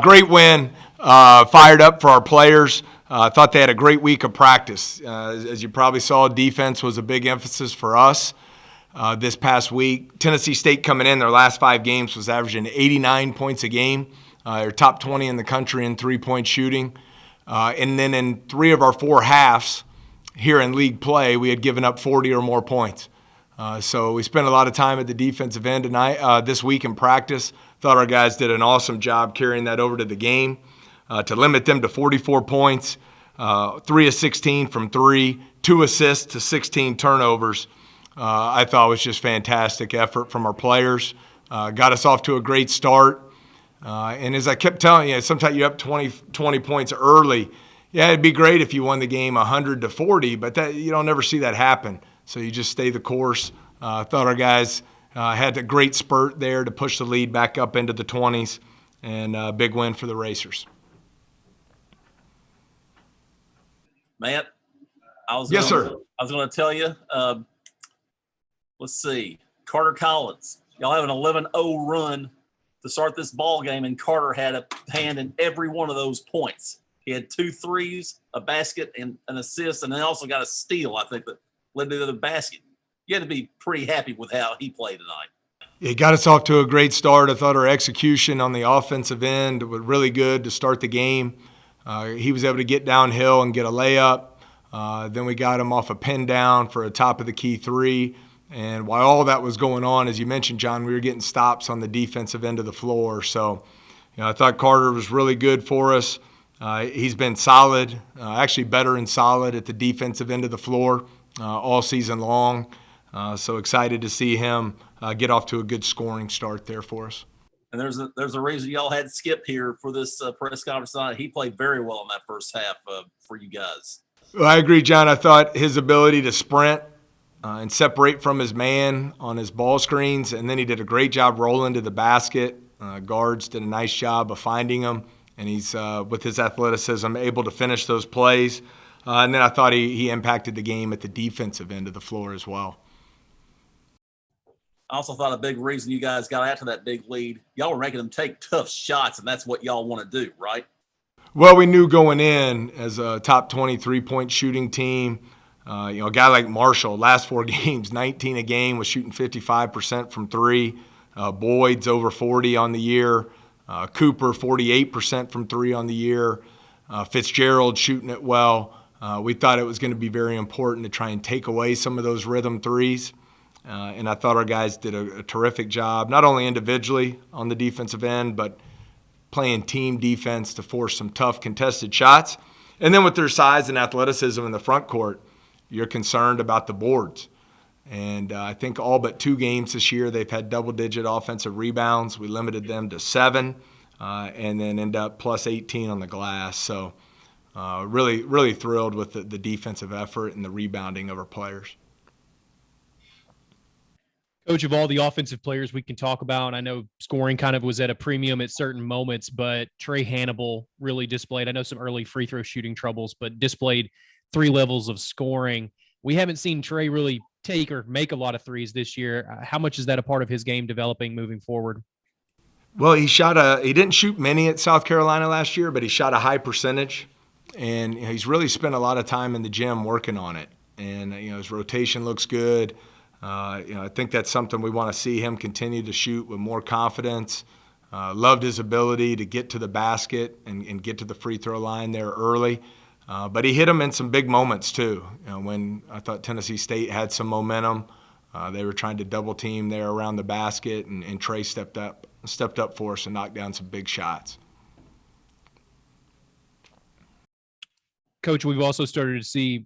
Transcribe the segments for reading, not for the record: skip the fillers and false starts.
Great win, fired up for our players. Thought they had a great week of practice. As you probably saw, defense was a big emphasis for us this past week. Tennessee State coming in, their last 5 games was averaging 89 points a game. They're top 20 in the country in three-point shooting. And then in 3 of our 4 halves here in league play, we had given up 40 or more points. So we spent a lot of time at the defensive end tonight, this week in practice. Thought our guys did an awesome job carrying that over to the game to limit them to 44 points, 3 of 16 from 3, 2 assists to 16 turnovers. I thought it was just fantastic effort from our players. Got us off to a great start. And as I kept telling you, sometimes you're up 20 points early. Yeah, it'd be great if you won the game 100-40, but that you don't never see that happen. So you just stay the course. Thought our guys had a great spurt there to push the lead back up into the 20s, and a big win for the Racers. Matt, Yes, sir. I was going to tell you, let's see, Carter Collins. Y'all have an 11-0 run to start this ball game, and Carter had a hand in every one of those points. He had 2 threes, a basket, and an assist, and then also got a steal, I think, that led to the basket. You had to be pretty happy with how he played tonight. He got us off to a great start. I thought our execution on the offensive end was really good to start the game. He was able to get downhill and get a layup. Then we got him off a pin down for a top-of-the-key 3. And while all that was going on, as you mentioned, John, we were getting stops on the defensive end of the floor. So, I thought Carter was really good for us. He's been solid, actually better and solid at the defensive end of the floor all season long. So excited to see him get off to a good scoring start there for us. And there's a reason y'all had Skip here for this press conference tonight. He played very well in that first half for you guys. Well, I agree, John. I thought his ability to sprint and separate from his man on his ball screens, and then he did a great job rolling to the basket. Guards did a nice job of finding him, and he's, with his athleticism, able to finish those plays. And then I thought he impacted the game at the defensive end of the floor as well. I also thought a big reason you guys got out to that big lead, y'all were making them take tough shots, and that's what y'all want to do, right? Well, we knew going in as a top 20 three-point shooting team, a guy like Marshall, last 4 games, 19 a game, was shooting 55% from 3. Boyd's over 40 on the year. Cooper, 48% from 3 on the year. Fitzgerald shooting it well. We thought it was going to be very important to try and take away some of those rhythm threes. And I thought our guys did a terrific job, not only individually on the defensive end, but playing team defense to force some tough contested shots. And then with their size and athleticism in the front court, you're concerned about the boards. And I think all but 2 games this year, they've had double-digit offensive rebounds. We limited them to 7 and then end up plus 18 on the glass. So really, really thrilled with the defensive effort and the rebounding of our players. Coach, of all the offensive players we can talk about, I know scoring kind of was at a premium at certain moments, but Trey Hannibal really displayed, I know some early free throw shooting troubles, but displayed 3 levels of scoring. We haven't seen Trey really take or make a lot of threes this year. How much is that a part of his game developing moving forward? Well, he didn't shoot many at South Carolina last year, but he shot a high percentage. And he's really spent a lot of time in the gym working on it. And his rotation looks good. I think that's something we want to see him continue to shoot with more confidence. Loved his ability to get to the basket and get to the free throw line there early. But he hit them in some big moments too. When I thought Tennessee State had some momentum, they were trying to double team there around the basket, and Trey stepped up for us and knocked down some big shots. Coach, we've also started to see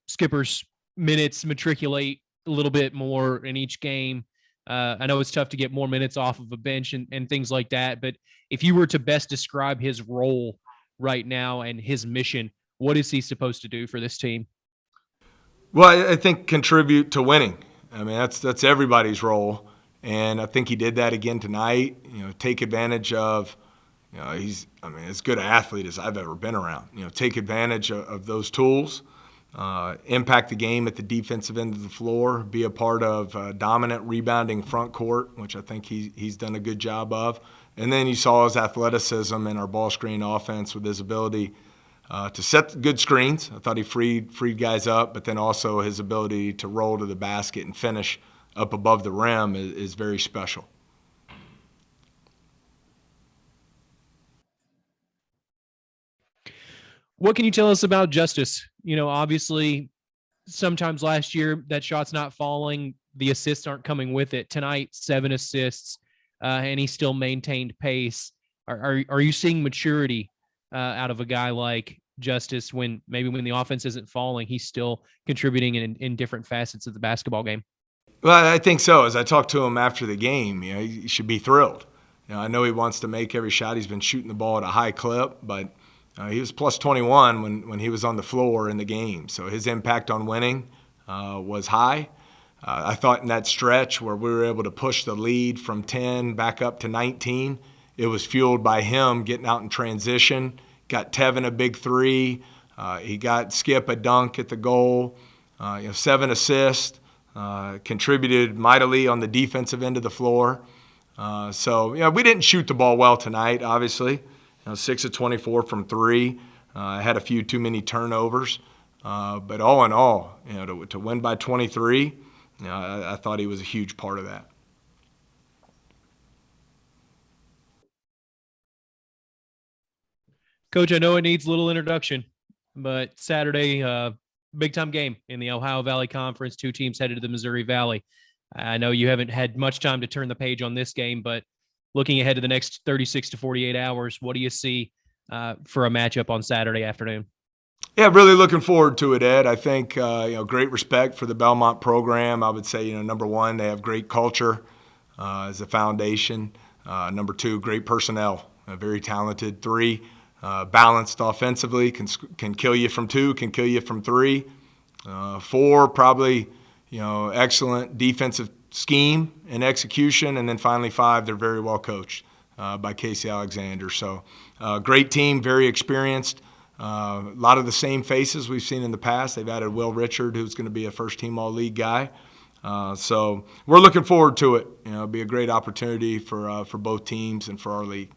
Skipper's minutes matriculate a little bit more in each game. I know it's tough to get more minutes off of a bench and things like that, but if you were to best describe his role right now and his mission, what is he supposed to do for this team? Well, I think contribute to winning. I mean, that's everybody's role, and I think he did that again tonight. Take advantage of, he's as good an athlete as I've ever been around. Take advantage of those tools. Impact the game at the defensive end of the floor, be a part of dominant rebounding front court, which I think he's done a good job of, And then you saw his athleticism in our ball screen offense with his ability to set good screens. I thought he freed guys up, but then also his ability to roll to the basket and finish up above the rim is very special. What can you tell us about Justice? Obviously, sometimes last year that shot's not falling, the assists aren't coming with it. Tonight, 7 assists, and he still maintained pace. Are you seeing maturity out of a guy like Justice when the offense isn't falling, he's still contributing in different facets of the basketball game? Well, I think so. As I talked to him after the game, he should be thrilled. I know he wants to make every shot. He's been shooting the ball at a high clip, but he was plus 21 when he was on the floor in the game. So his impact on winning was high. I thought in that stretch where we were able to push the lead from 10 back up to 19, it was fueled by him getting out in transition, got Tevin a big three. He got Skip a dunk at the goal, 7 assists, contributed mightily on the defensive end of the floor. So we didn't shoot the ball well tonight, obviously. 6 of 24 from 3. Had a few too many turnovers. But all in all, to win by 23, I thought he was a huge part of that. Coach, I know it needs a little introduction, but Saturday, big-time game in the Ohio Valley Conference. 2 teams headed to the Missouri Valley. I know you haven't had much time to turn the page on this game, but looking ahead to the next 36 to 48 hours, what do you see for a matchup on Saturday afternoon? Yeah, really looking forward to it, Ed. I think great respect for the Belmont program. I would say number 1, they have great culture as a foundation. Number 2, great personnel, very talented. 3, balanced offensively, can kill you from 2, can kill you from 3. 4, probably excellent defensive scheme and execution. And then finally 5, they're very well coached by Casey Alexander. So great team, very experienced. A lot of the same faces we've seen in the past. They've added Will Richard, who's going to be a first-team All-League guy. So we're looking forward to it. It'll be a great opportunity for both teams and for our league.